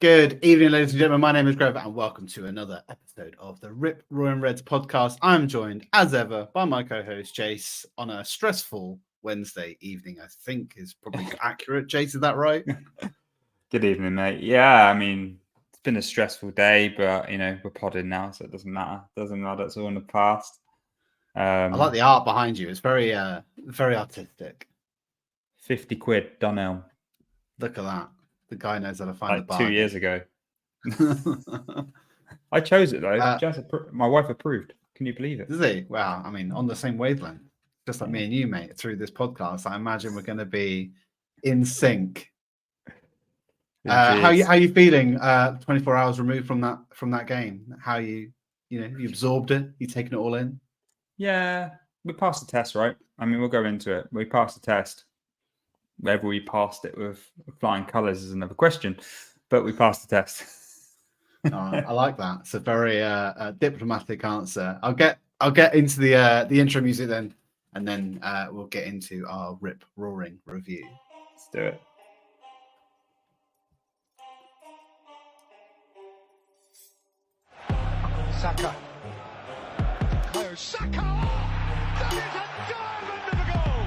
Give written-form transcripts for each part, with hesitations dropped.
Good evening, ladies and gentlemen. My name is Grev, and welcome to another episode of the Rip Roaring Reds podcast. I'm joined, as ever, by my co-host Jace on a stressful Wednesday evening. I think is probably accurate. Jace, is that right? Good evening, mate. Yeah, I mean, it's been a stressful day, but we're podding now, so it doesn't matter. Doesn't matter. It's all in the past. I like the art behind you. It's very artistic. 50 quid, Donnell. Look at that. The guy knows how to find the Like bargain. 2 years ago. I chose it though. My wife approved. Can you believe it? Does he? Wow. I mean, on the same wavelength, just like me and you, mate. Through this podcast, I imagine we're going to be in sync. How you feeling? 24 hours removed from that game. How you absorbed it? You taking it all in? Yeah, we passed the test, right? I mean, we'll go into it. We passed the test. Whether we passed it with flying colours is another question, but we passed the test. I like that. It's a very diplomatic answer. I'll get into the intro music then, and then we'll get into our Rip Roaring review. Let's do it. Saka. Saka! That is a diamond of a goal!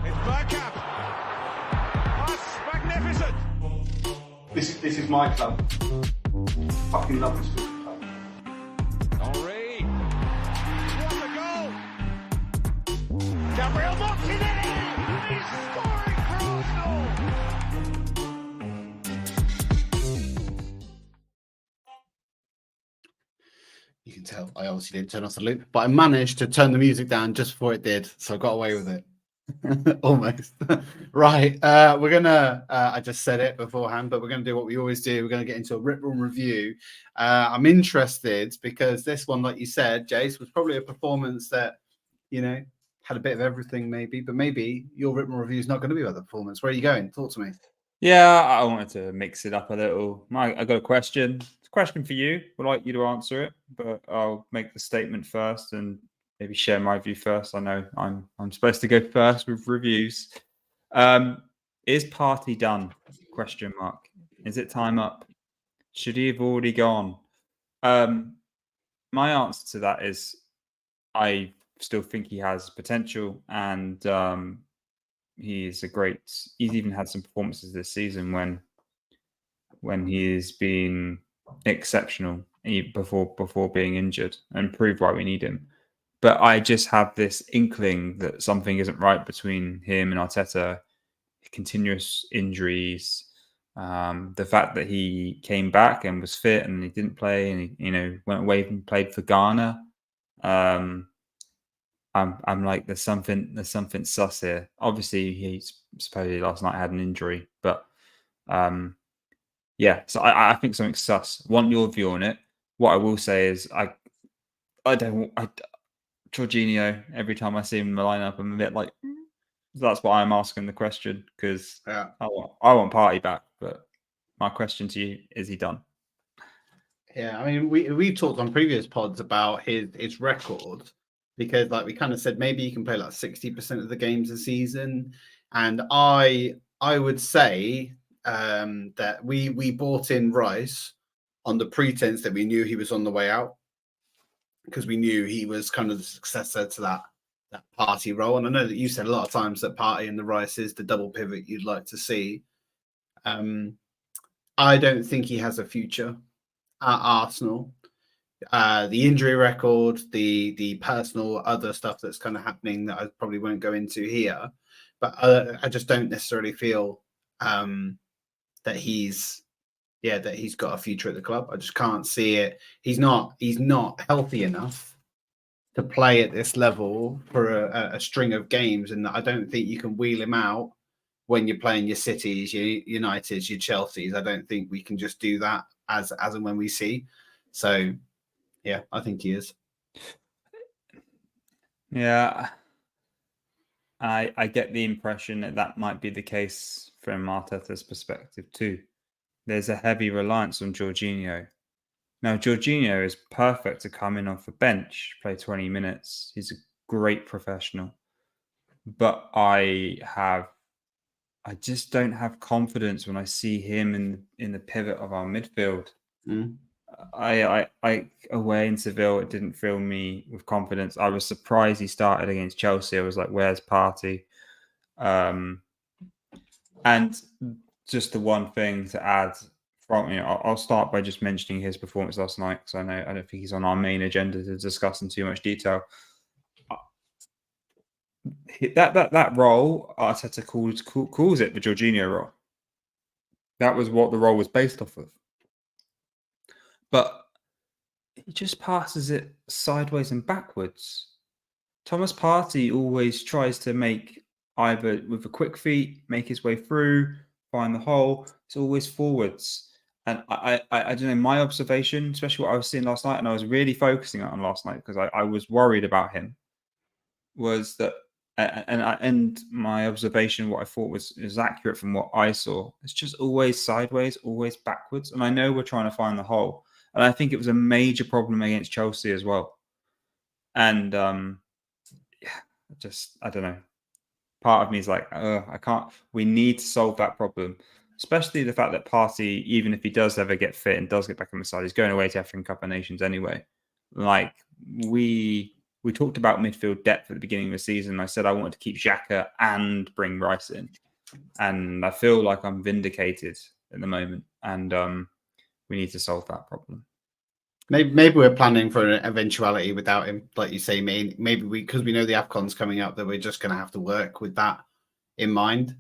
It's Bergkamp. That's magnificent! This is my club. Fucking love this football club. Henry. What a goal! Gabriel Martinelli! He's scoring for Arsenal! You can tell I obviously didn't turn off the loop, but I managed to turn the music down just before it did, so I got away with it. Almost. Right. We're gonna I just said it beforehand, but we're gonna do what we always do. We're gonna get into a Rip Room review. I'm interested because this one, like you said, Jace, was probably a performance that had a bit of everything, maybe, but maybe your Rip Room review is not going to be about the performance. Where are you going? Talk to me. Yeah, I wanted to mix it up a little. I got a question. It's a question for you. I'd like you to answer it, but I'll make the statement first and maybe share my view first. I know I'm supposed to go first with reviews. Is Partey done? Question mark. Is it time up? Should he have already gone? My answer to that is I still think he has potential, and he's even had some performances this season when he's been exceptional before being injured and proved why we need him. But I just have this inkling that something isn't right between him and Arteta. Continuous injuries, the fact that he came back and was fit and he didn't play and he went away and played for Ghana. I'm like, there's something sus here. Obviously, he supposedly last night had an injury, but yeah. So I think something's sus. Want your view on it? What I will say is Jorginho. Every time I see him in the lineup, I'm a bit like, that's why I'm asking the question, because I want Partey back. But my question to you, is he done? Yeah, I mean, we've talked on previous pods about his record. Because, like we kind of said, maybe he can play like 60% of the games a season, and I would say that we bought in Rice on the pretense that we knew he was on the way out, because we knew he was kind of the successor to that Partey role. And I know that you said a lot of times that Partey and the Rice is the double pivot you'd like to see. I don't think he has a future at Arsenal. The injury record, the personal other stuff that's kind of happening that I probably won't go into here, but I just don't necessarily feel that he's got a future at the club. I just can't see it. He's not healthy enough to play at this level for a string of games, and I don't think you can wheel him out when you're playing your Cities, your Uniteds, your Chelseas. I don't think we can just do that as and when we see. So. Yeah, I think he is. Yeah, I get the impression that might be the case from Arteta's perspective too. There's a heavy reliance on Jorginho. Now, Jorginho is perfect to come in off the bench, play 20 minutes. He's a great professional. But I have I just don't have confidence when I see him in the pivot of our midfield. Mm. I away in Seville, it didn't fill me with confidence. I was surprised he started against Chelsea. I was like, "Where's Partey?" And just the one thing to add from I'll start by just mentioning his performance last night because I don't think he's on our main agenda to discuss in too much detail. That role Arteta calls it the Jorginho role. That was what the role was based off of. But he just passes it sideways and backwards. Thomas Partey always tries to make either with a quick feet, make his way through, find the hole. It's always forwards. And I don't know, my observation, especially what I was seeing last night, and I was really focusing on last night because I was worried about him, was that, and my observation, what I thought was accurate from what I saw, it's just always sideways, always backwards. And I know we're trying to find the hole. And I think it was a major problem against Chelsea as well. And I don't know. Part of me is like, I can't. We need to solve that problem, especially the fact that Partey, even if he does ever get fit and does get back on the side, he's going away to African Cup of Nations anyway. Like we talked about midfield depth at the beginning of the season. I said I wanted to keep Xhaka and bring Rice in, and I feel like I'm vindicated at the moment. And we need to solve that problem. Maybe we're planning for an eventuality without him, like you say. Maybe because we know the AFCON's coming up, that we're just going to have to work with that in mind,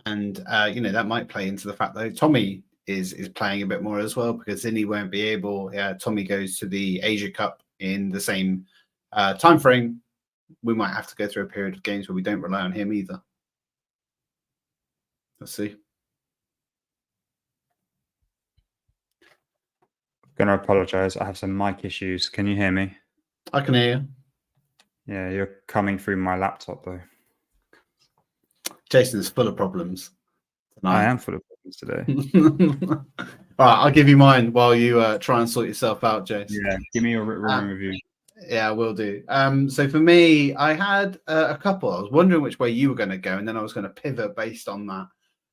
and that might play into the fact that Tommy is playing a bit more as well, because then he won't be able. Tommy goes to the Asia Cup in the same time frame. We might have to go through a period of games where we don't rely on him either. Let's see. Going to apologize. I have some mic issues. Can you hear me? I can hear you. Yeah, you're coming through my laptop though. Jason's full of problems tonight. I am full of problems today. All right, I'll give you mine while you try and sort yourself out, Jace. Yeah, give me your review. Yeah, I will do. So for me, I had a couple. I was wondering which way you were going to go, and then I was going to pivot based on that.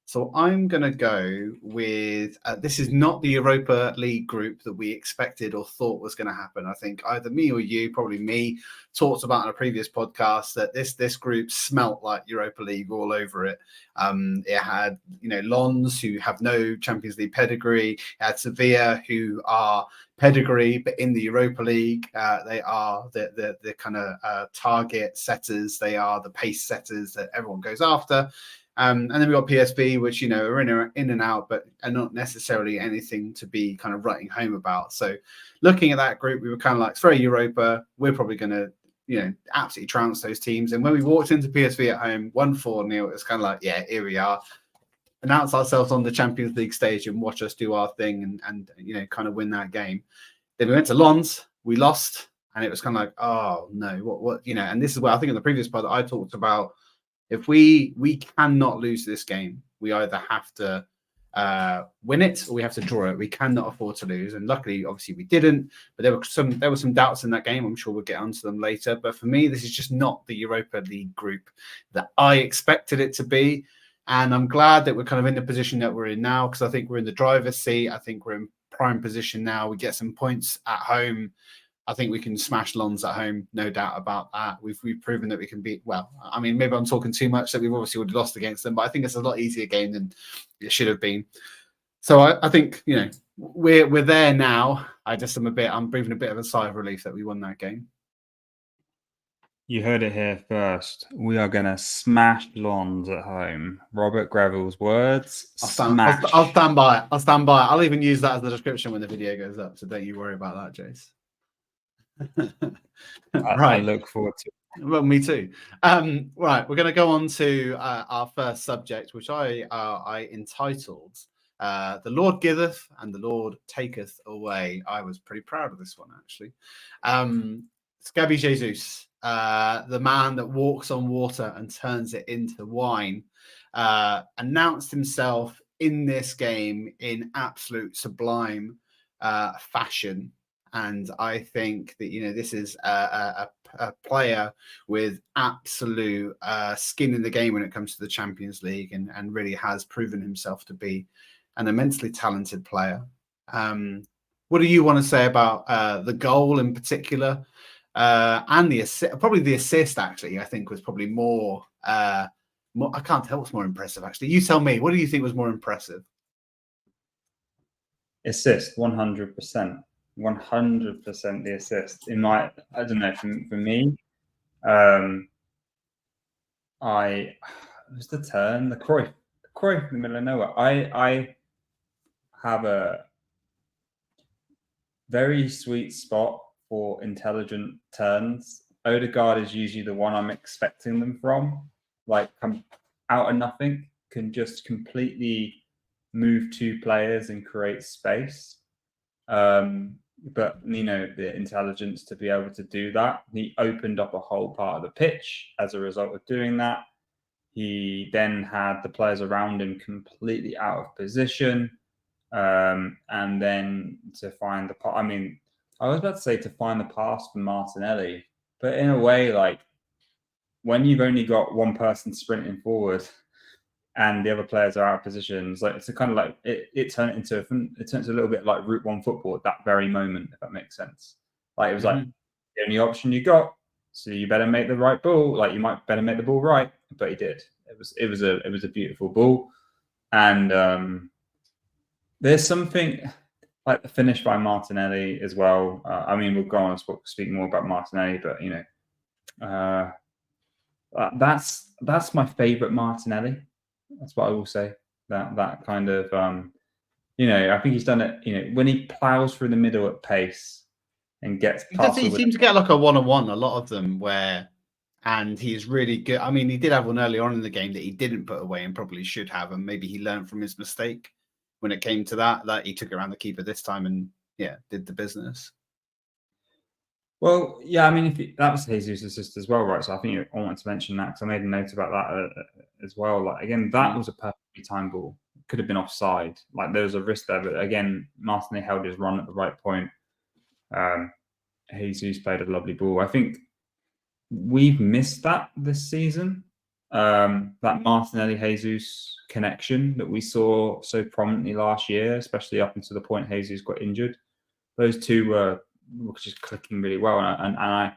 So I'm going to go with, this is not the Europa League group that we expected or thought was going to happen. I think either me or you, probably me, talked about in a previous podcast that this group smelt like Europa League all over it. It had, Lens, who have no Champions League pedigree. It had Sevilla, who are pedigree, but in the Europa League, they are the kind of target setters. They are the pace setters that everyone goes after. And then we got PSV, which, are in and out, but are not necessarily anything to be kind of writing home about. So looking at that group, we were kind of like, it's very Europa. We're probably going to, absolutely trounce those teams. And when we walked into PSV at home, 1-4-0, it's kind of like, yeah, here we are. Announce ourselves on the Champions League stage and watch us do our thing and kind of win that game. Then we went to Lens, we lost, and it was kind of like, oh, no, what, and this is where I think in the previous part that I talked about, if we cannot lose this game, we either have to win it or we have to draw it. We cannot afford to lose. And luckily, obviously, we didn't. But there were some doubts in that game. I'm sure we'll get onto them later. But for me, this is just not the Europa League group that I expected it to be. And I'm glad that we're kind of in the position that we're in now, because I think we're in the driver's seat. I think we're in prime position now. We get some points at home. I think we can smash Lens at home, no doubt about that. We've proven that we can beat. Well, I mean, maybe I'm talking too much, that we've obviously already lost against them, but I think it's a lot easier game than it should have been. So I think we're there now. I'm breathing a bit of a sigh of relief that we won that game. You heard it here first. We are going to smash Lens at home. Robert Gravel's words. I'll stand by it. I'll stand by it. I'll even use that as the description when the video goes up. So don't you worry about that, Jace. Right. I look forward to it. Well, me too. Right, we're going to go on to our first subject, which I entitled "The Lord Giveth and the Lord Taketh Away." I was pretty proud of this one, actually. Scabby Jesus, the man that walks on water and turns it into wine, announced himself in this game in absolute sublime fashion. And I think that, this is a a player with absolute skin in the game when it comes to the Champions League, and really has proven himself to be an immensely talented player. What do you want to say about the goal in particular, and the assist? Probably the assist, actually, I think was probably more. I can't tell what's more impressive, actually. You tell me. What do you think was more impressive? Assist, 100%. 100% the assist. I don't know, for me, it was the turn, the Cruyff in the middle of nowhere. I have a very sweet spot for intelligent turns. Odegaard is usually the one I'm expecting them from. Like, come out of nothing, can just completely move two players and create space. But the intelligence to be able to do that. He opened up a whole part of the pitch as a result of doing that. He then had the players around him completely out of position. And then to find the I was about to say to find the pass for Martinelli, but in a way, like, when you've only got one person sprinting forward and the other players are out of positions, like, it's a kind of like it turns a little bit like Route 1 football at that very moment, if that makes sense. Like, it was like the only option you got, so you better make the right ball. Like, you might better make the ball right, but he did. It was a beautiful ball, and there's something like the finish by Martinelli as well. We'll go on and speak more about Martinelli, but that's my favorite Martinelli. That's what I will say. That kind of I think he's done it. When he plows through the middle at pace and gets past. He seems to get like a 1-on-1, a lot of them, and he's really good. I mean, he did have one early on in the game that he didn't put away and probably should have, and maybe he learned from his mistake when it came to that he took it around the keeper this time and did the business. Well, yeah, I mean, that was Jesus' assist as well, right? So I think I wanted to mention that because I made a note about that as well. Like, again, that was a perfectly timed ball. Could have been offside. Like, there was a risk there, but again, Martinelli held his run at the right point. Jesus played a lovely ball. I think we've missed that this season. That Martinelli Jesus connection that we saw so prominently last year, especially up until the point Jesus got injured. Those two were just clicking really well, and I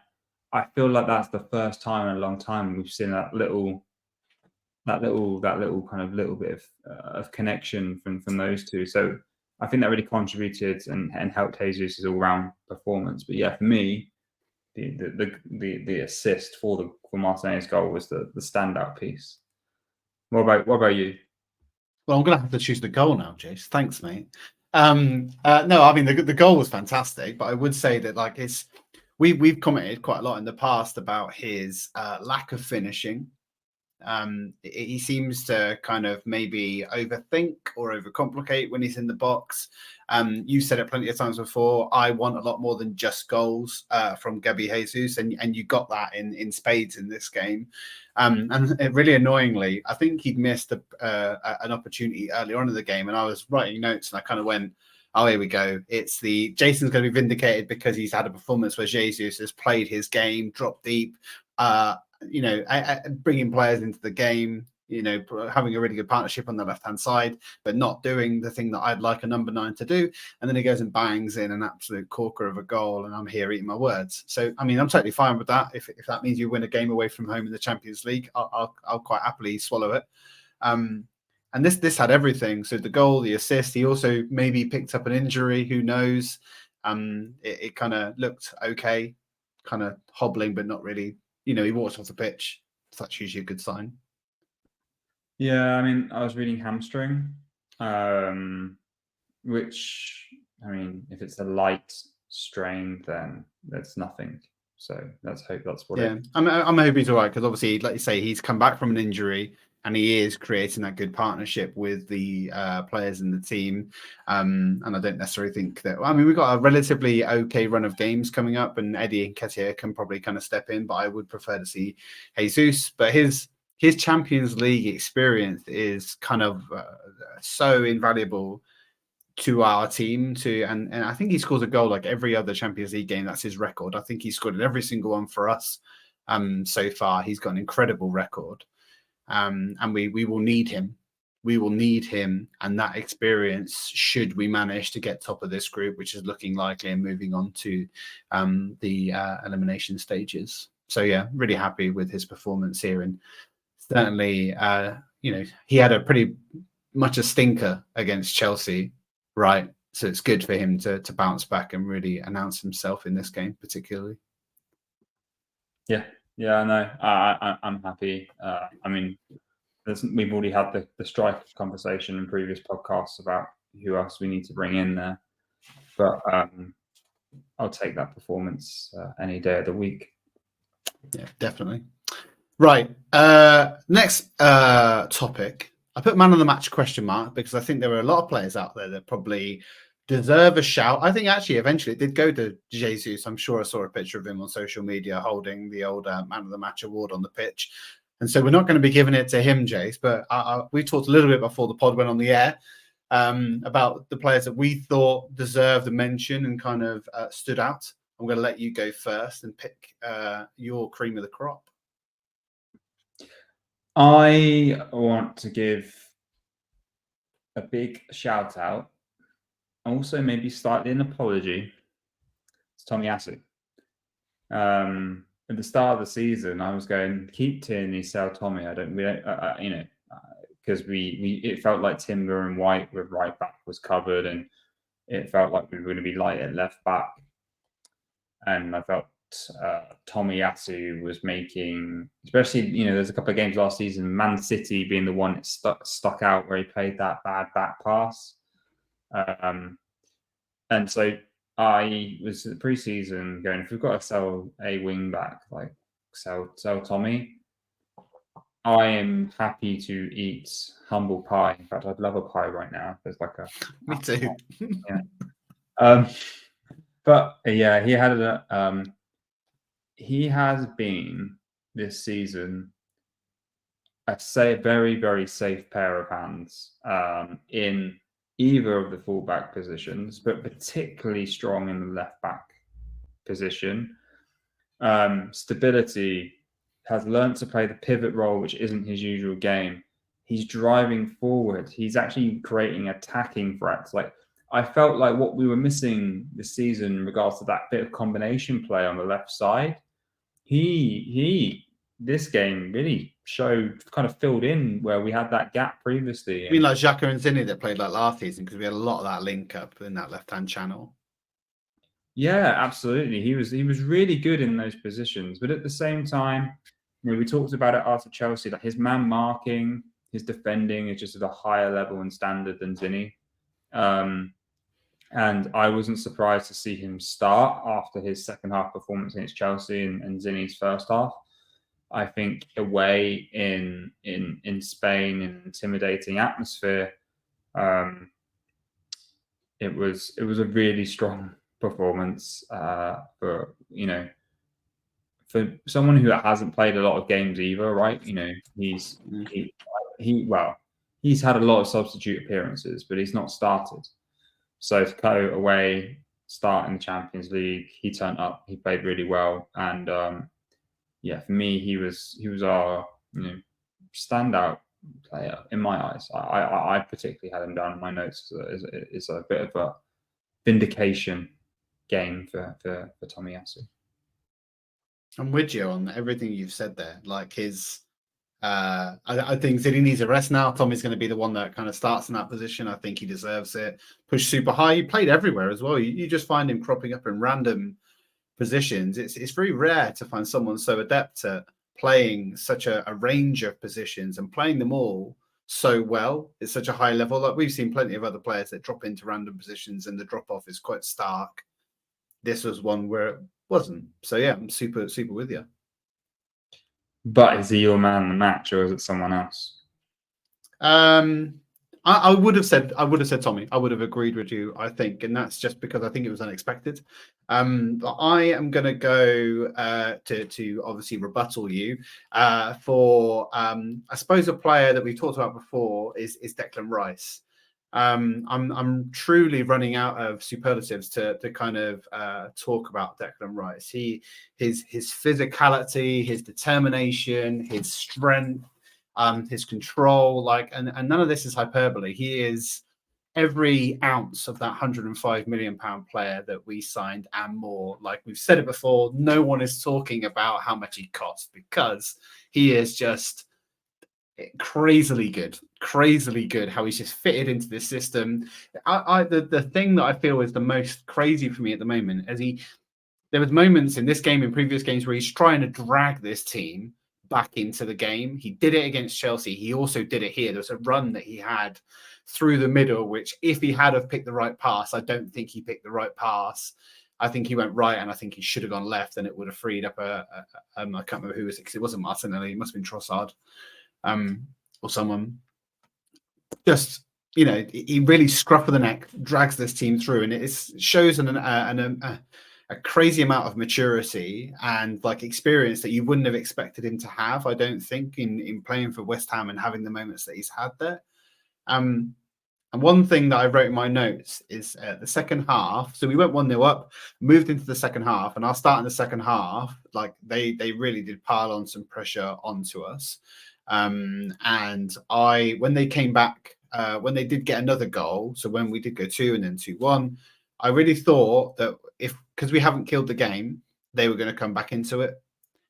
feel like that's the first time in a long time we've seen that little kind of little bit of connection from those two. So I think that really contributed and helped Jesus' all-round performance. But yeah, for me, the assist for Martinelli's goal was the standout piece. What about you? Well, I'm gonna have to choose the goal now, Jace. Thanks, mate. No, I mean the goal was fantastic, but I would say that, like, we've commented quite a lot in the past about his lack of finishing. He seems to kind of maybe overthink or overcomplicate when he's in the box. You said it plenty of times before. I want a lot more than just goals from Gabi Jesus, and you got that in spades in this game. And really annoyingly, I think he'd missed an opportunity early on in the game, and I was writing notes, and I kind of went, "Oh, here we go. Jason's going to be vindicated because he's had a performance where Jesus has played his game, dropped deep, bringing players into the game, having a really good partnership on the left-hand side, but not doing the thing that I'd like a number 9 to do." And then he goes and bangs in an absolute corker of a goal, and I'm here eating my words. So, I mean, I'm totally fine with that. If that means you win a game away from home in the Champions League, I'll quite happily swallow it. And this had everything. So the goal, the assist, he also maybe picked up an injury. Who knows? It kind of looked okay, kind of hobbling, but not really. He walks off the pitch. So that's usually a good sign. Yeah, I mean, I was reading hamstring, which, I mean, if it's a light strain, then that's nothing. So let's hope that's what. Yeah, I'm hoping he's all right, because obviously, like you say, he's come back from an injury and he is creating that good partnership with the players in the team. And I don't necessarily think that. I mean, we've got a relatively okay run of games coming up, and Eddie Nketiah can probably kind of step in, but I would prefer to see Jesus. But his Champions League experience is kind of so invaluable, to our team and I think he scores a goal like every other Champions League game. That's his record. I think he scored in every single one for us so far. He's got an incredible record, and we will need him. We will need him and that experience should we manage to get top of this group, which is looking likely, and moving on to the elimination stages. So yeah, really happy with his performance here, and certainly he had a pretty much a stinker against Chelsea, right? So it's good for him to bounce back and really announce himself in this game, particularly. Yeah, I know. I'm happy. I mean, we've already had the striker conversation in previous podcasts about who else we need to bring in there, but I'll take that performance any day of the week. Yeah, definitely. Right. Next topic. I put man of the match question mark because I think there were a lot of players out there that probably deserve a shout. I think actually eventually it did go to Jesus. I'm sure I saw a picture of him on social media holding the old man of the match award on the pitch. And so we're not going to be giving it to him, Jace, but we talked a little bit before the pod went on the air about the players that we thought deserved a mention and kind of stood out. I'm going to let you go first and pick your cream of the crop. I want to give a big shout out, also maybe slightly an apology to Tomiyasu. At the start of the season, I was going, keep Tierney, sell Tommy. Because it felt like Timber and White with right back was covered, and it felt like we were going to be light at left back. And I felt Tomiyasu was making, especially, there's a couple of games last season, Man City being the one that stuck out where he played that bad back pass. And so I was at the preseason going, if we've got to sell a wing back, like sell Tommy, I am happy to eat humble pie. In fact, I'd love a pie right now. There's like a Me too. Yeah. But yeah, he has been this season, I'd say, a very, very safe pair of hands in either of the fullback positions, but particularly strong in the left back position. Stability, has learned to play the pivot role, which isn't his usual game. He's driving forward. He's actually creating attacking threats. Like, I felt like what we were missing this season in regards to that bit of combination play on the left side, this game really kind of filled in where we had that gap previously. You mean like Xhaka and Zinni that played like last season, because we had a lot of that link up in that left-hand channel. Yeah, absolutely. He was really good in those positions. But at the same time, we talked about it after Chelsea, like his man marking, his defending is just at a higher level and standard than Zinni. And I wasn't surprised to see him start after his second half performance against Chelsea and Zinni's first half. I think away in Spain, in an intimidating atmosphere, it was a really strong performance for someone who hasn't played a lot of games either, right? He's had a lot of substitute appearances, but he's not started. So to go away, start in the Champions League, he turned up, he played really well, and for me, he was our standout player in my eyes. I particularly had him down in my notes as a bit of a vindication game for Tomiyasu. I'm with you on everything you've said there. Like his, I think Zinni needs a rest now. Tommy's going to be the one that kind of starts in that position. I think he deserves it. Pushed super high. He played everywhere as well. You just find him cropping up in random positions. It's very rare to find someone so adept at playing such a range of positions and playing them all so well. It's such a high level. Like we've seen plenty of other players that drop into random positions and the drop off is quite stark. This was one where it wasn't. So yeah, I'm super with you. But is he your man in the match, or is it someone else? I would have said Tommy. I would have agreed with you, I think, and that's just because I think it was unexpected. But I am going to go to obviously rebuttal you for I suppose a player that we talked about before is Declan Rice. I'm truly running out of superlatives to kind of talk about Declan Rice. His physicality, his determination, his strength, his control, like, and none of this is hyperbole. He is every ounce of that 105 million pound player that we signed and more. Like we've said it before, no one is talking about how much he cost because he is just crazily good how he's just fitted into this system. The thing that I feel is the most crazy for me at the moment is there was moments in this game, in previous games, where he's trying to drag this team back into the game. He did it against Chelsea. He also did it here. There was a run that he had through the middle, which if he had have picked the right pass, I don't think he picked the right pass. I think he went right, and I think he should have gone left, and it would have freed up I can't remember who it was, because it wasn't Martinelli. It must have been Trossard. Or someone. Just, you know, he really scruff of the neck, drags this team through, and it shows a crazy amount of maturity and like experience that you wouldn't have expected him to have, I don't think, in playing for West Ham and having the moments that he's had there. And one thing that I wrote in my notes is the second half. So we went 1-0 up, moved into the second half, and our start in the second half, like they really did pile on some pressure onto us. And when they came back, when they did get another goal, so when we did go 2 and then 2-1, I really thought that because we haven't killed the game, they were going to come back into it.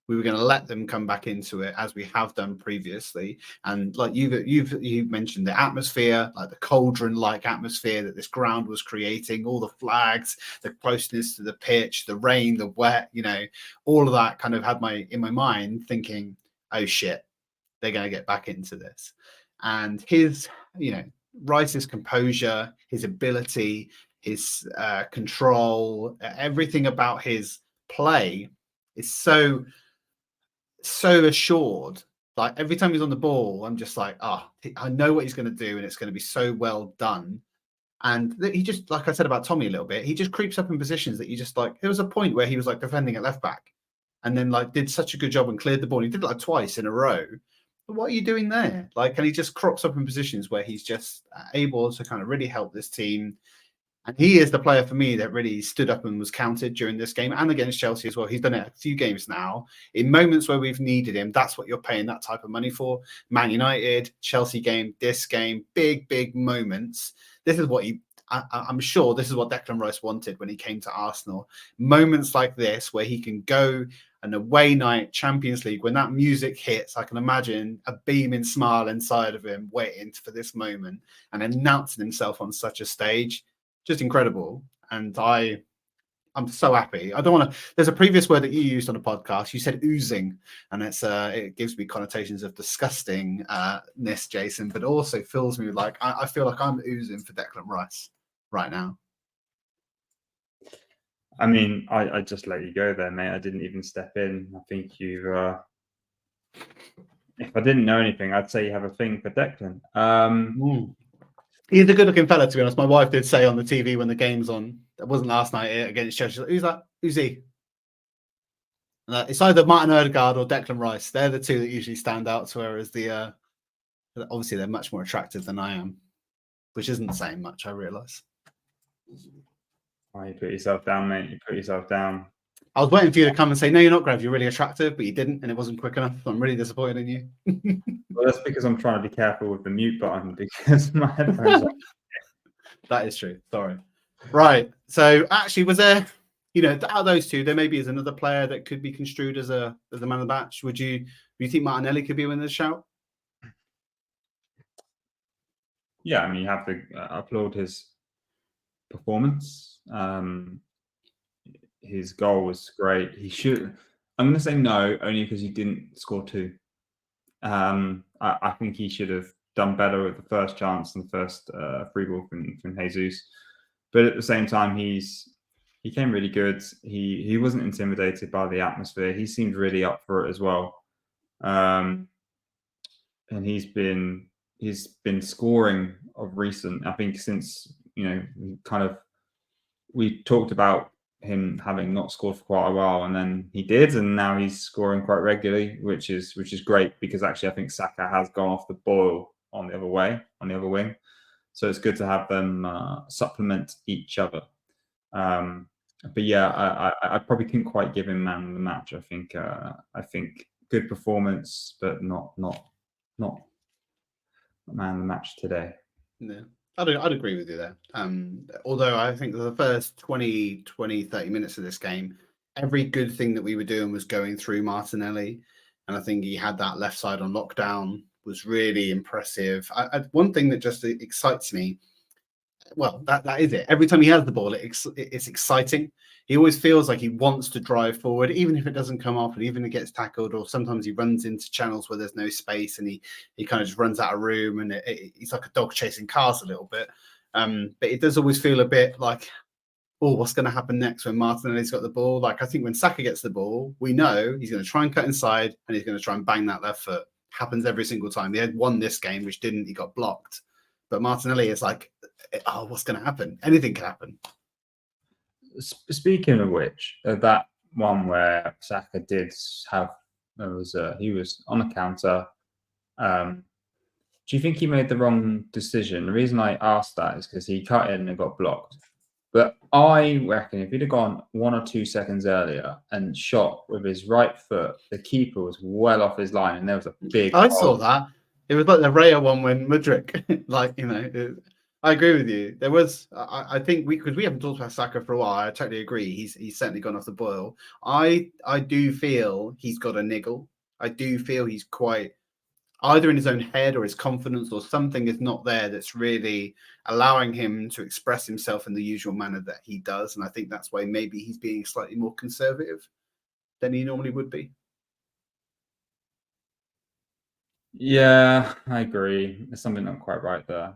We were going to let them come back into it as we have done previously. And like you've mentioned the atmosphere, like the cauldron-like atmosphere that this ground was creating, all the flags, the closeness to the pitch, the rain, the wet, you know, all of that kind of had in my mind thinking, oh shit, they're going to get back into this. And his, you know, Rice's composure, his ability, his control, everything about his play is so assured. Like every time he's on the ball, I'm just like, I know what he's going to do, and it's going to be so well done. And he just, like I said about Tommy a little bit, he just creeps up in positions that you just like. There was a point where he was like defending at left back, and then like did such a good job and cleared the ball. He did it like twice in a row. But what are you doing there? Like, and he just crops up in positions where he's just able to kind of really help this team. And he is the player for me that really stood up and was counted during this game and against Chelsea as well. He's done it a few games now. In moments where we've needed him, that's what you're paying that type of money for. Man United, Chelsea game, this game, big moments. This is what I'm sure this is what Declan Rice wanted when he came to Arsenal. Moments like this where he can go an away night, Champions League, when that music hits, I can imagine a beaming smile inside of him waiting for this moment and announcing himself on such a stage. Just incredible. And I'm so happy. I don't want to. There's a previous word that you used on a podcast. You said oozing, and it gives me connotations of disgustingness, Jason, but also fills me with like I feel like I'm oozing for Declan Rice right now. I mean, I just let you go there, mate. I didn't even step in. I think you've. If I didn't know anything, I'd say you have a thing for Declan. He's a good-looking fella, to be honest. My wife did say on the TV when the game's on, that wasn't last night against Chelsea, she's like, who's that? Who's he? And it's either Martin Odegaard or Declan Rice. They're the two that usually stand out, whereas obviously they're much more attractive than I am, which isn't saying much, I realise. Oh, you put yourself down, mate. You put yourself down. I was waiting for you to come and say, no, you're not, Grev. You're really attractive, but you didn't, and it wasn't quick enough. I'm really disappointed in you. Well, that's because I'm trying to be careful with the mute button because my headphones are... That is true. Sorry. Right. So actually, was there, out of those two, there maybe is another player that could be construed as a man of the match. Would you think Martinelli could be winning the shout? Yeah, I mean, you have to applaud his performance. His goal was great. He should. I'm going to say no, only because he didn't score two. I think he should have done better with the first chance and the first free ball from Jesus. But at the same time, he came really good. He wasn't intimidated by the atmosphere. He seemed really up for it as well. And he's been scoring of recent. I think since we talked about him having not scored for quite a while, and then he did, and now he's scoring quite regularly, which is great, because actually I think Saka has gone off the boil on the other wing. So it's good to have them supplement each other. But yeah, I probably couldn't quite give him man of the match. I think good performance, but not man of the match today. Yeah, I'd agree with you there. Although I think the first 20, 30 minutes of this game, every good thing that we were doing was going through Martinelli. And I think he had that left side on lockdown, was really impressive. One thing that just excites me, well, that is it. Every time he has the ball, it's exciting. He always feels like he wants to drive forward, even if it doesn't come off, and even if it gets tackled, or sometimes he runs into channels where there's no space, and he kind of just runs out of room, and he's like a dog chasing cars a little bit. But it does always feel a bit like, oh, what's going to happen next when Martinelli's got the ball? Like, I think when Saka gets the ball, we know he's going to try and cut inside, and he's going to try and bang that left foot. Happens every single time. He had won this game, which didn't. He got blocked. But Martinelli is like, oh, what's going to happen? Anything can happen. Speaking of which, that one where Saka did have, he was on a counter. Do you think he made the wrong decision? The reason I asked that is because he cut in and got blocked. But I reckon if he'd have gone 1 or 2 seconds earlier and shot with his right foot, the keeper was well off his line, and there was a big. I saw that. It was like the Raya one when Mudryk, like, you know. I agree with you. There was, I think, because we haven't talked about Saka for a while. I totally agree. He's certainly gone off the boil. I do feel he's got a niggle. I do feel he's quite either in his own head or his confidence or something is not there that's really allowing him to express himself in the usual manner that he does. And I think that's why maybe he's being slightly more conservative than he normally would be. Yeah, I agree. There's something not quite right there.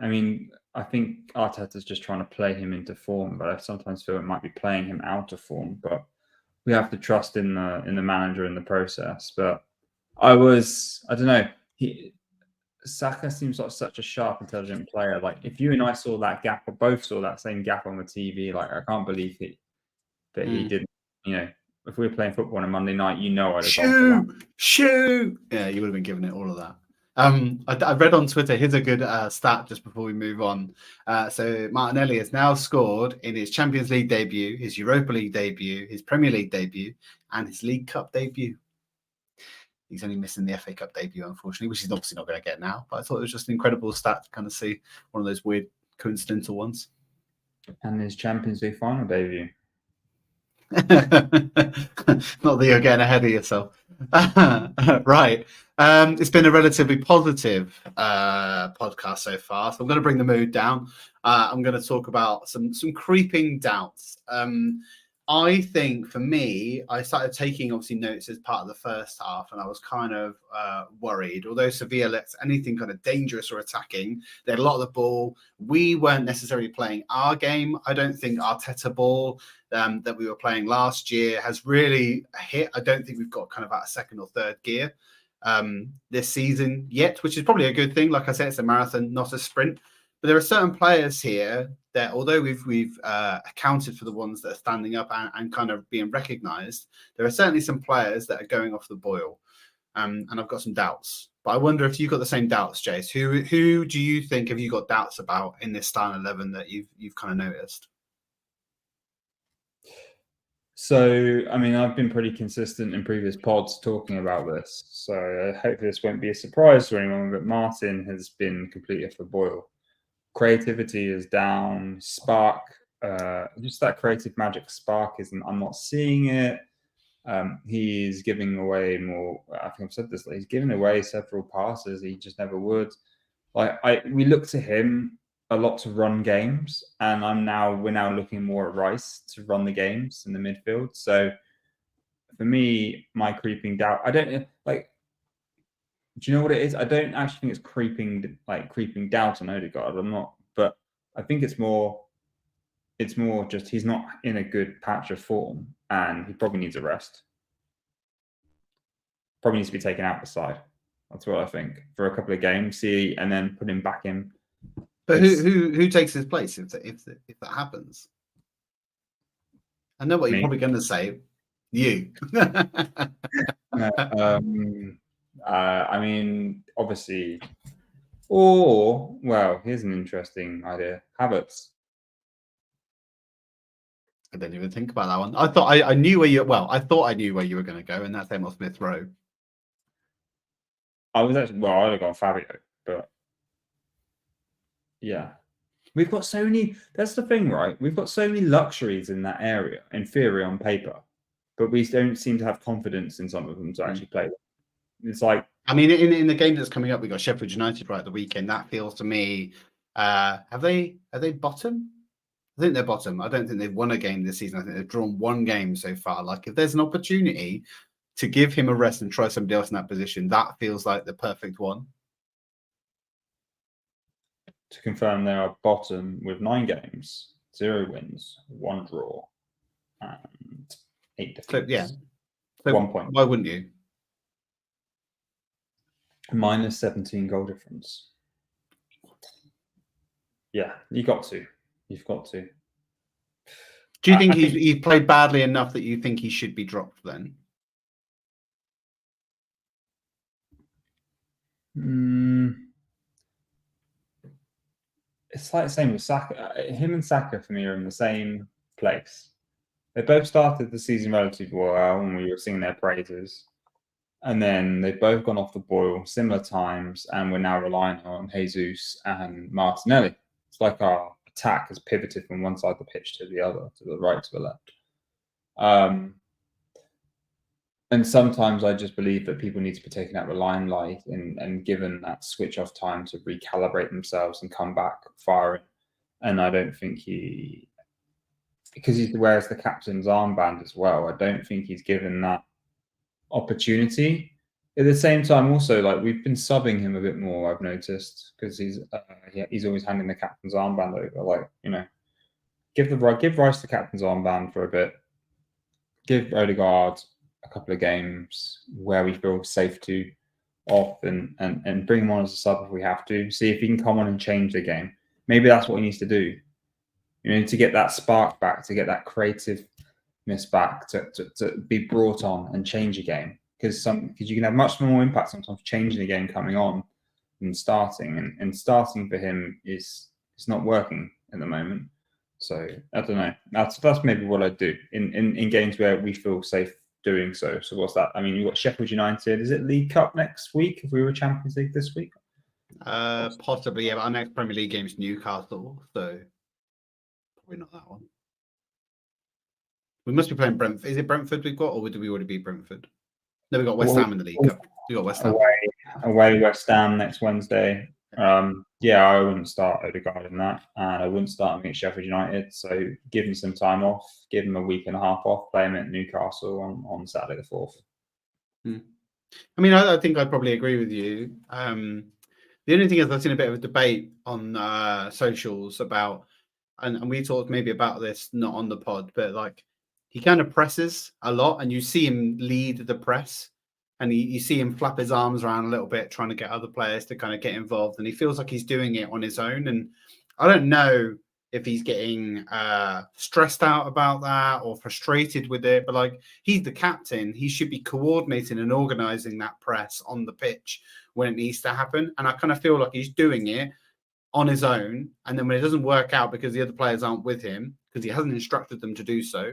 I mean, I think Arteta's just trying to play him into form, but I sometimes feel it might be playing him out of form. But we have to trust in the manager in the process. But I don't know. Saka seems like such a sharp, intelligent player. Like, if you and I saw that gap, or both saw that same gap on the TV, like, I can't believe that he didn't. You know, if we were playing football on a Monday night, I'd have gone for that. Shoot! Yeah, you would have been giving it all of that. I read on Twitter, here's a good stat just before we move on. So Martinelli has now scored in his Champions League debut, his Europa League debut, his Premier League debut, and his League Cup debut. He's only missing the FA Cup debut, unfortunately, which he's obviously not going to get now. But I thought it was just an incredible stat to kind of see, one of those weird coincidental ones. And his Champions League final debut. Not that you're getting ahead of yourself. Right. It's been a relatively positive podcast so far. So I'm going to bring the mood down. I'm going to talk about some creeping doubts. I think for me, I started taking obviously notes as part of the first half, and I was kind of worried. Although Sevilla lets anything kind of dangerous or attacking, they had a lot of the ball. We weren't necessarily playing our game. I don't think Arteta ball that we were playing last year has really hit. I don't think we've got kind of out of second or third gear this season yet, which is probably a good thing. Like I said, it's a marathon, not a sprint. But there are certain players here that, although we've accounted for the ones that are standing up and kind of being recognised, there are certainly some players that are going off the boil, and I've got some doubts. But I wonder if you've got the same doubts, Jace. Who do you think have you got doubts about in this starting 11 that you've kind of noticed? So, I mean, I've been pretty consistent in previous pods talking about this, so I hope this won't be a surprise to anyone, but Martin has been completely off the boil. Creativity is down, spark, just that creative magic spark I'm not seeing it. He's giving away more, I think I've said this, he's giving away several passes he just never would. We look to him a lot to run games, and we're now looking more at Rice to run the games in the midfield. So for me, my creeping doubt, I don't like. Do you know what it is? I don't actually think it's creeping doubt on Odegaard. I'm not, but I think it's more just he's not in a good patch of form, and he probably needs a rest. Probably needs to be taken out the side. That's what I think, for a couple of games, and then put him back in. But who takes his place if that happens? I know what you're probably going to say. You. I mean, obviously, or well, here's an interesting idea: Havertz. I didn't even think about that one. I thought I knew where you. Well, I thought I knew where you were going to go, and that's Emil Smith Rowe. I was actually I'd have gone Fabio, but yeah, we've got so many. That's the thing, right? We've got so many luxuries in that area, in theory, on paper, but we don't seem to have confidence in some of them to actually play them. It's like, I mean, in the game that's coming up, we got Sheffield United right at the weekend. That feels to me, are they bottom? I think they're bottom. I don't think they've won a game this season. I think they've drawn one game so far. Like, if there's an opportunity to give him a rest and try somebody else in that position, that feels like the perfect one. to confirm, they are bottom with 9 games, 0 wins, 1 draw, and 8 defeats. So, yeah. So 1 point. Why wouldn't you? Minus 17 goal difference. Yeah, you've got to. Do you think he's played badly enough that you think he should be dropped then? It's like the same with Saka. Him and Saka, for me, are in the same place. They both started the season relatively well, and we were singing their praises. And then they've both gone off the boil similar times, and we're now relying on Jesus and Martinelli. It's like our attack has pivoted from one side of the pitch to the other, to the right, to the left. And sometimes I just believe that people need to be taken out of the limelight and given that switch off time to recalibrate themselves and come back firing. And I don't think because he wears the captain's armband as well, I don't think he's given that opportunity. At the same time, also, like, we've been subbing him a bit more, I've noticed, because he's always handing the captain's armband over. Like, give Rice the captain's armband for a bit. Give Odegaard a couple of games where we feel safe to off and bring him on as a sub if we have to. See if he can come on and change the game. Maybe that's what he needs to do. To get that spark back, to get that creativeness back, to be brought on and change a game. Because you can have much more impact sometimes changing a game coming on than starting. And starting for him is not working at the moment. So I don't know. That's maybe what I'd do in games where we feel safe doing so. So what's that? I mean, you've got Sheffield United. Is it League Cup next week if we were Champions League this week? Possibly, yeah. But our next Premier League game is Newcastle, so probably not that one. We must be playing Brentford. Is it Brentford we've got, or did we already beat Brentford? No, we got West Ham in the League Cup. We got West Ham away West Ham next Wednesday. Yeah, I wouldn't start Odegaard in that, and I wouldn't start him against Sheffield United. So give him some time off, give him a week and a half off, play him at Newcastle on Saturday the 4th. I mean, I think I'd probably agree with you. The only thing is, I've seen a bit of a debate on socials about, and we talked maybe about this not on the pod, but like he kind of presses a lot, and you see him lead the press. And you see him flap his arms around a little bit, trying to get other players to kind of get involved. And he feels like he's doing it on his own. And I don't know if he's getting stressed out about that or frustrated with it. But like, he's the captain. He should be coordinating and organizing that press on the pitch when it needs to happen. And I kind of feel like he's doing it on his own. And then when it doesn't work out because the other players aren't with him, because he hasn't instructed them to do so,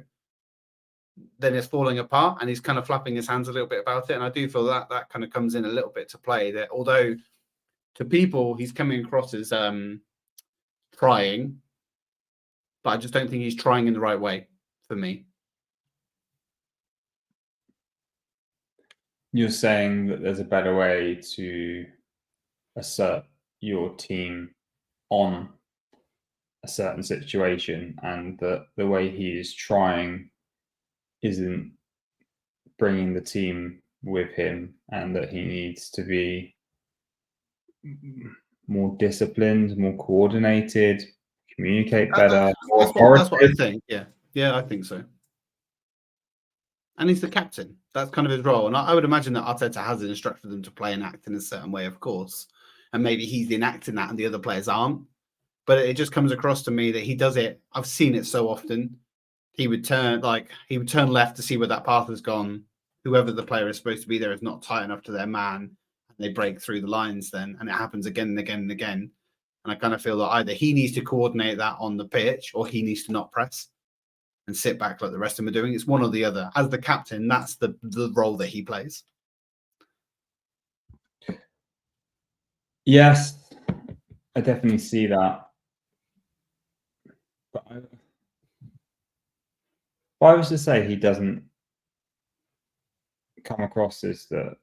then it's falling apart, and he's kind of flapping his hands a little bit about it. And I do feel that kind of comes in a little bit to play, that although to people he's coming across as trying, but I just don't think he's trying in the right way for me. You're saying that there's a better way to assert your team on a certain situation, and that the way he is trying isn't bringing the team with him, and that he needs to be more disciplined, more coordinated, communicate better. That's what I think. Yeah, I think so. And he's the captain. That's kind of his role. And I would imagine that Arteta has instructed them to play and act in a certain way, of course. And maybe he's enacting that and the other players aren't. But it just comes across to me that he does it. I've seen it so often. He would turn left to see where that path has gone. whoever the player is supposed to be there is not tight enough to their man, and they break through the lines then, and it happens again and again and again. And I kind of feel that either he needs to coordinate that on the pitch or he needs to not press and sit back like the rest of them are doing. It's one or the other. As the captain, that's the role that he plays. Yes, I definitely see that. But if I was to say he doesn't come across as the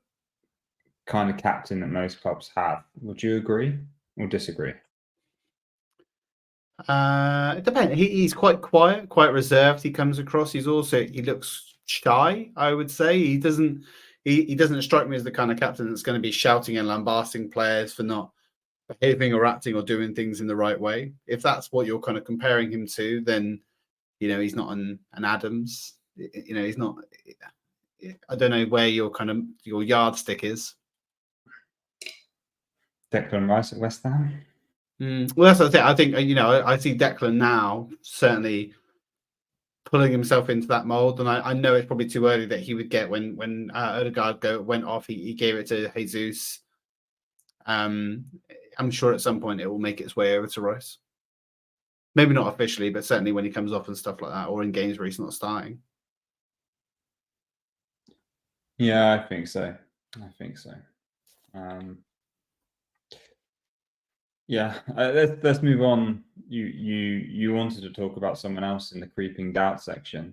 kind of captain that most clubs have, would you agree or disagree? It depends. He's quite quiet, quite reserved. He comes across. He looks shy, I would say. He doesn't strike me as the kind of captain that's going to be shouting and lambasting players for not behaving or acting or doing things in the right way. If that's what you're kind of comparing him to, then he's not an Adams. He's not. I don't know where your yardstick is. Declan Rice at West Ham. Well, that's the thing. I think I see Declan now certainly pulling himself into that mold, and I know it's probably too early that he would get when Odegaard went off. He gave it to Jesus. I'm sure at some point it will make its way over to Rice. Maybe not officially, but certainly when he comes off and stuff like that, or in games where he's not starting. Yeah, I think so. Yeah, let's move on. You wanted to talk about someone else in the creeping doubt section.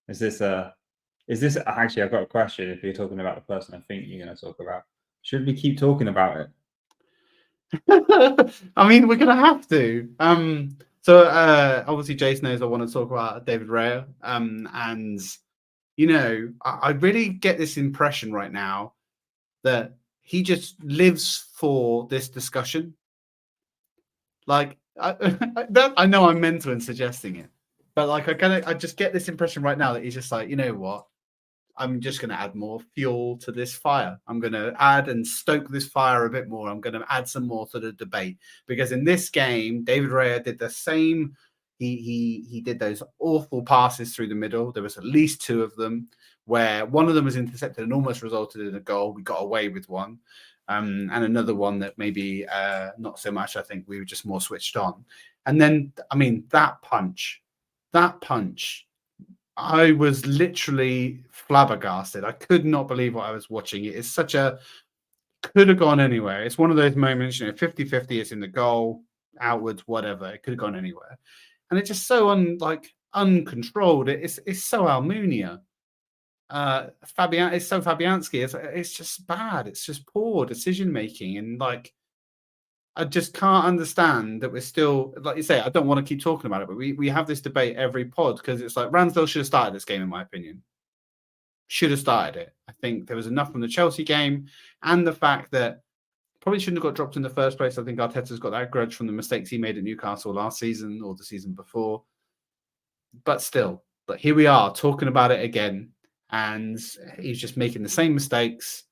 Is this actually? I've got a question. If you're talking about the person I think you're going to talk about, should we keep talking about it? I mean, we're going to have to. So obviously, Jace knows I want to talk about David Raya. And I really get this impression right now that he just lives for this discussion. Like, I know I'm mental in suggesting it, but like I just get this impression right now that he's just like, you know what? I'm just going to add more fuel to this fire. I'm going to add and stoke this fire a bit more. I'm going to add some more to the debate, because in this game, David Raya did the same. He did those awful passes through the middle. There was at least two of them where one of them was intercepted and almost resulted in a goal. We got away with one. And another one that maybe not so much. I think we were just more switched on. And then, I mean, that punch, I was literally flabbergasted. I could not believe what I was watching. It is could have gone anywhere. It's one of those moments, 50-50, it's in the goal, outwards, whatever. It could have gone anywhere. And it's just so uncontrolled. It's so Almunia. It's so Fabianski. It's just bad. It's just poor decision making, and I just can't understand that we're still, like you say. I don't want to keep talking about it, but we have this debate every pod because it's like Ramsdale should have started this game, in my opinion. Should have started it. I think there was enough from the Chelsea game, and the fact that probably shouldn't have got dropped in the first place. I think Arteta's got that grudge from the mistakes he made at Newcastle last season or the season before. But still, here we are talking about it again. And he's just making the same mistakes.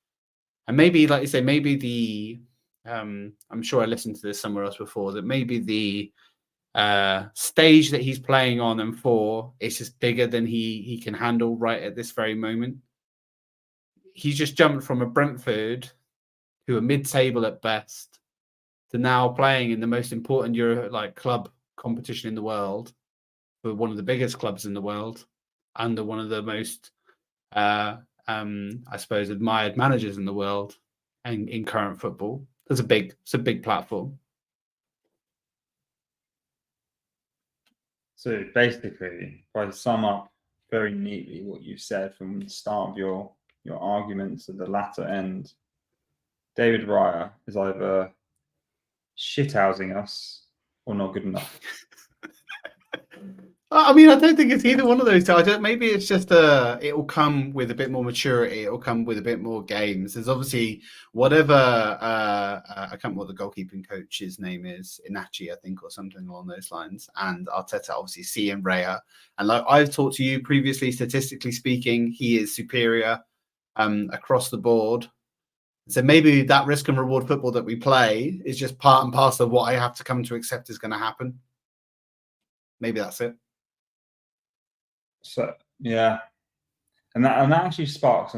And maybe, like you say, maybe I'm sure I listened to this somewhere else before, that maybe the stage that he's playing on and for is just bigger than he can handle right at this very moment. He's just jumped from a Brentford, who are mid-table at best, to now playing in the most important club competition in the world, for one of the biggest clubs in the world, under one of the most I suppose admired managers in the world and in current football. It's a big platform. So basically, if I sum up very neatly what you've said from the start of your arguments at the latter end, David Raya is either shithousing us or not good enough. I mean, I don't think it's either one of those two. Maybe it's just it will come with a bit more maturity. It will come with a bit more games. There's obviously whatever, I can't remember what the goalkeeping coach's name is, Inachi, I think, or something along those lines. And Arteta obviously seeing Raya. And like I've talked to you previously, statistically speaking, he is superior across the board. So maybe that risk and reward football that we play is just part and parcel of what I have to come to accept is going to happen. Maybe that's it. So yeah, And that actually sparks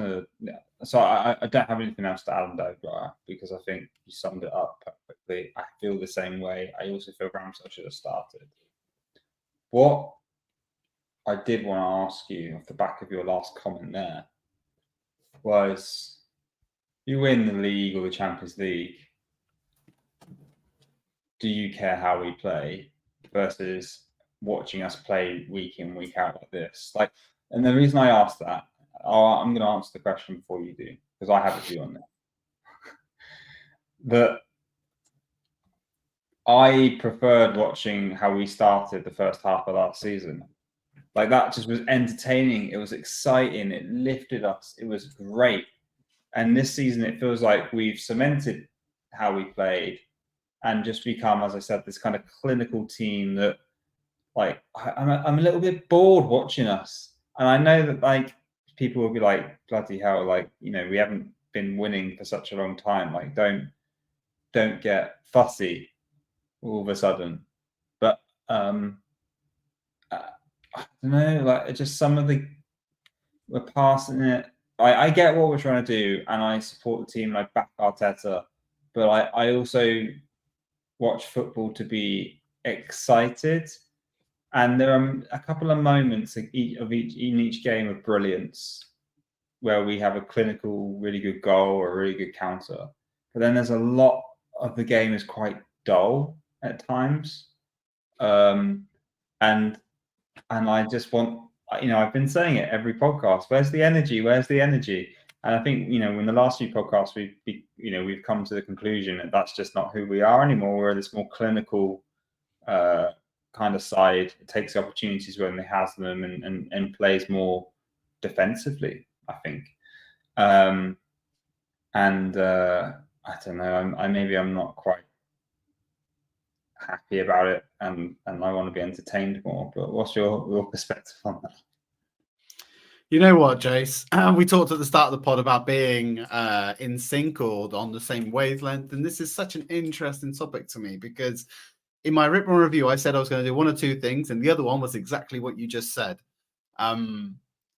so I don't have anything else to add on David Raya because I think you summed it up perfectly. I feel the same way. I also feel Ramsdale should have started. What I did want to ask you off the back of your last comment there was, you win the league or the Champions League, do you care how we play versus watching us play week in, week out like this? Like, and the reason I asked that, I'm going to answer the question before you do, because I have a view on it. That I preferred watching how we started the first half of last season. Like, that just was entertaining. It was exciting. It lifted us. It was great. And this season, it feels like we've cemented how we played and just become, as I said, this kind of clinical team that, like, I'm a little bit bored watching us. And I know that, like, people will be like, bloody hell, like, you know, we haven't been winning for such a long time. Like, don't get fussy all of a sudden. But I don't know, like, just some of we're passing it. I get what we're trying to do, and I support the team, and I back Arteta, but I also watch football to be excited. And there are a couple of moments in each game of brilliance where we have a clinical, really good goal or a really good counter. But then there's a lot of the game is quite dull at times. And I just want, you know, I've been saying it every podcast. Where's the energy? Where's the energy? And I think, you know, in the last few podcasts, we've come to the conclusion that that's just not who we are anymore. We're this more clinical kind of side. It takes opportunities when it has them and plays more defensively, I think. I don't know. I'm not quite happy about it, and I want to be entertained more. But what's your perspective on that? You know what, Jace? We talked at the start of the pod about being in sync or on the same wavelength, and this is such an interesting topic to me because in my written review, I said I was going to do one or two things, and the other one was exactly what you just said.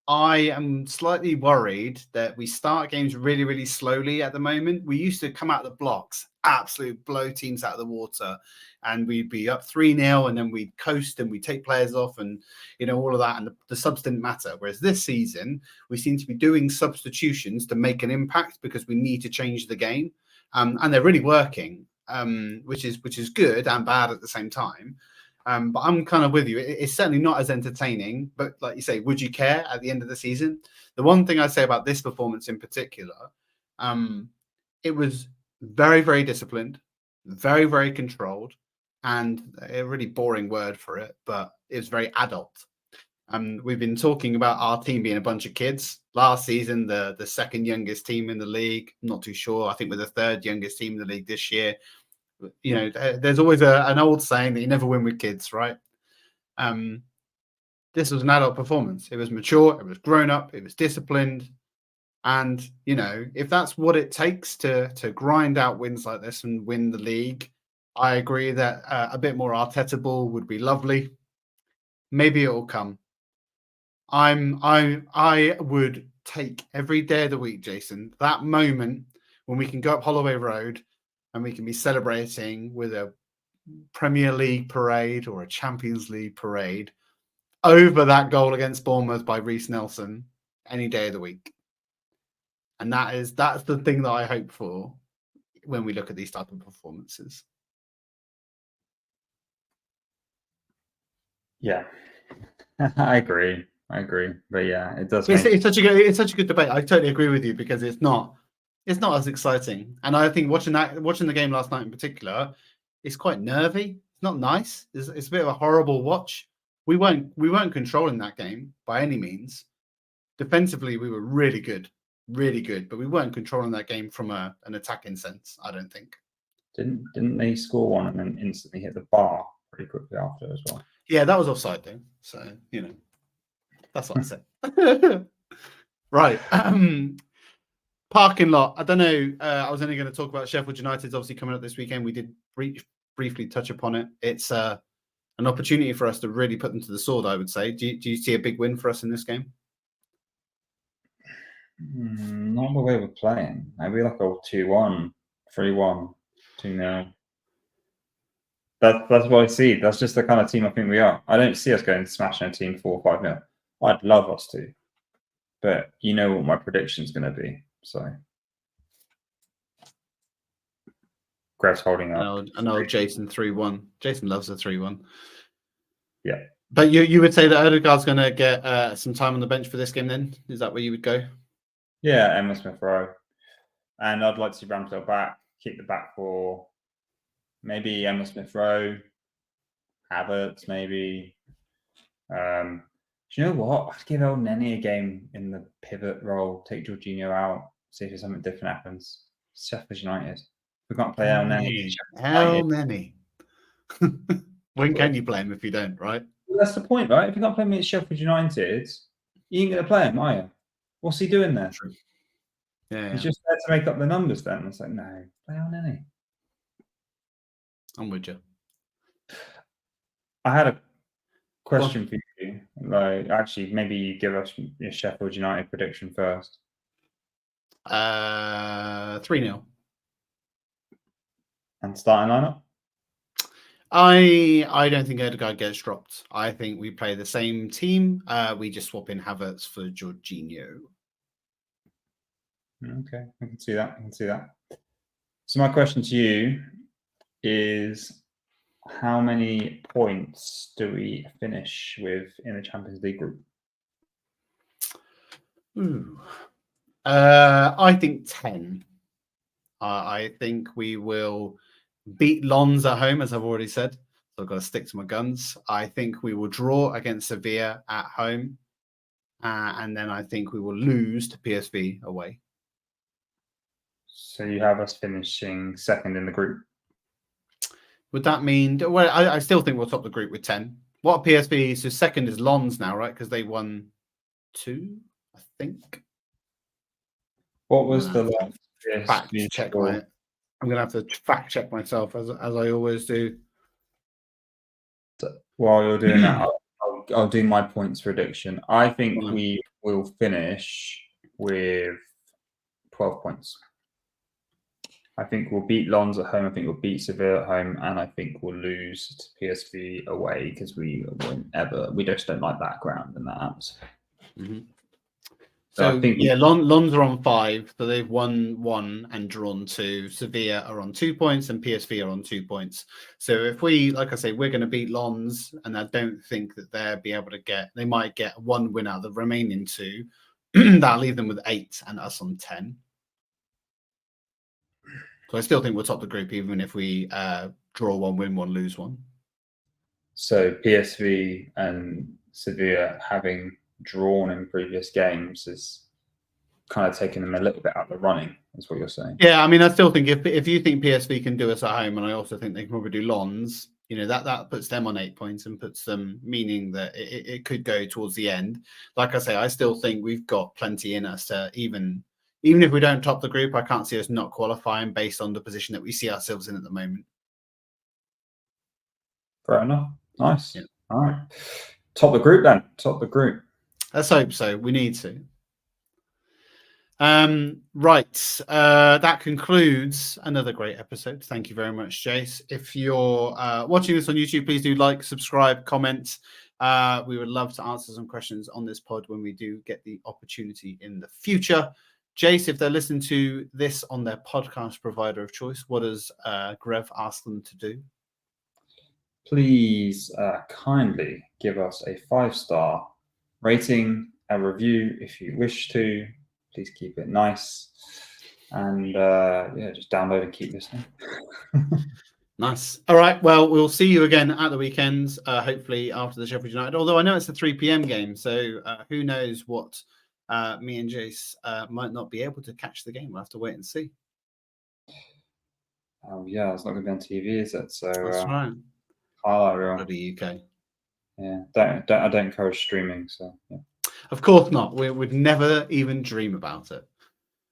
I am slightly worried that we start games really, really slowly at the moment. We used to come out of the blocks, absolute blow teams out of the water, and we'd be up 3-0, and then we'd coast and we'd take players off and, you know, all of that. And the subs didn't matter. Whereas this season, we seem to be doing substitutions to make an impact because we need to change the game. And they're really working, which is good and bad at the same time. But I'm kind of with you. It's certainly not as entertaining, but like you say, would you care at the end of the season? The one thing I say about this performance in particular, it was very, very disciplined, very, very controlled, and a really boring word for it, but it was very adult. We've been talking about our team being a bunch of kids. Last season, the second youngest team in the league. I'm not too sure. I think we're the third youngest team in the league this year. You know, there's always an old saying that you never win with kids, right? This was an adult performance. It was mature, it was grown up, it was disciplined. And, you know, if that's what it takes to grind out wins like this and win the league, I agree that a bit more Arteta ball would be lovely. Maybe it will come. I would take every day of the week, Jason, that moment when we can go up Holloway Road and we can be celebrating with a Premier League parade or a Champions League parade over that goal against Bournemouth by Reece Nelson any day of the week. And that's the thing that I hope for when we look at these type of performances. Yeah, I agree. But yeah, it does. It's such a good debate. I totally agree with you because it's not as exciting. And I think watching the game last night in particular, it's quite nervy. It's not nice. It's a bit of a horrible watch. We weren't controlling that game by any means. Defensively, we were really good, but we weren't controlling that game from an attacking sense, I don't think. Didn't they score one and then instantly hit the bar pretty quickly after as well? Yeah, that was offside though. So, you know, that's what I said. Right. Parking lot. I don't know. I was only going to talk about Sheffield United's obviously coming up this weekend. We did briefly touch upon it. It's an opportunity for us to really put them to the sword, I would say. Do you see a big win for us in this game? Not the way we're playing. Maybe like a 2-1, 3-1, 2-0. That's what I see. That's just the kind of team I think we are. I don't see us going smashing a team 4-5-0. I'd love us to, but you know what my prediction's going to be. So, Grev's holding up. An old Jason 3-1. Jason loves a 3-1. Yeah. But you would say that Odegaard's going to get some time on the bench for this game then? Is that where you would go? Yeah, Emma Smith-Rowe. And I'd like to see Ramsdale back, keep the back four. Maybe Emma Smith-Rowe, Havertz, maybe. Do you know what? I'd give El Neni a game in the pivot role, take Jorginho out, see if something different happens. Sheffield United. We can't play El Neni. El Neni. When can you play him if you don't, right? Well, that's the point, right? If you can't play him against Sheffield United, you ain't going to play him, are you? What's he doing there? True. Yeah, He's just there to make up the numbers then. It's like, no, play El Neni. I'm with you. I had a question for you. Like, actually, maybe you give us your Sheffield United prediction first. 3-0. And starting lineup? I don't think Odegaard gets dropped. I think we play the same team. We just swap in Havertz for Jorginho. Okay, I can see that. So my question to you is, how many points do we finish with in the Champions League group? I think 10. I think we will beat Lens at home, as I've already said. So I've got to stick to my guns. I think we will draw against Sevilla at home. And then I think we will lose to PSV away. So you have us finishing second in the group. Would that mean... Well, I still think we'll top the group with 10. What PSV... So second is Lens now, right? Because they won 2, I think. What was the last fact check my... I'm going to have to fact check myself, as I always do. While you're doing that, I'll do my points prediction. I think we will finish with 12 points. I think we'll beat Lens at home. I think we'll beat Sevilla at home, and I think we'll lose to PSV away because we just don't like that ground and that atmosphere. Mm-hmm. So I think Lens are on 5, so they've won 1 and drawn 2. Sevilla are on 2 points, and PSV are on 2 points. So if we, like I say, we're going to beat Lens, and I don't think that they'll be able to get. They might get 1 win out of the remaining 2. That'll leave them with 8 and us on 10. So I still think we'll top the group, even if we draw 1, win 1, lose 1. So PSV and Sevilla having drawn in previous games is kind of taking them a little bit out of the running, is what you're saying. Yeah, I mean, I still think if you think PSV can do us at home, and I also think they can probably do Lens, that puts them on 8 points and puts them, meaning that it could go towards the end. Like I say, I still think we've got plenty in us to even if we don't top the group, I can't see us not qualifying based on the position that we see ourselves in at the moment. Fair enough. Nice. Yeah. All right. Top the group then. Top the group. Let's hope so. We need to. Right. That concludes another great episode. Thank you very much, Jace. If you're watching this on YouTube, please do like, subscribe, comment. We would love to answer some questions on this pod when we do get the opportunity in the future. Jace, if they're listening to this on their podcast provider of choice, what does Grev ask them to do? Please kindly give us a 5-star rating, a review if you wish to. Please keep it nice. And just download and keep listening. Nice. All right. Well, we'll see you again at the weekends, hopefully after the Sheffield United. Although I know it's a 3 p.m. game, so who knows what me and Jace might not be able to catch the game. We'll have to wait and see. Oh, yeah. It's not going to be on TV, is it? So that's right. Highlight reel. The UK. Yeah. I don't encourage streaming, so yeah. Of course not. We would never even dream about it.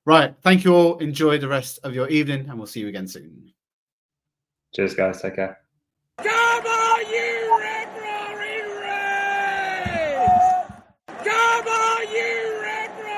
Right. Thank you all. Enjoy the rest of your evening, and we'll see you again soon. Cheers, guys. Take care. Come on, you Red Roaring Reds! Come on, you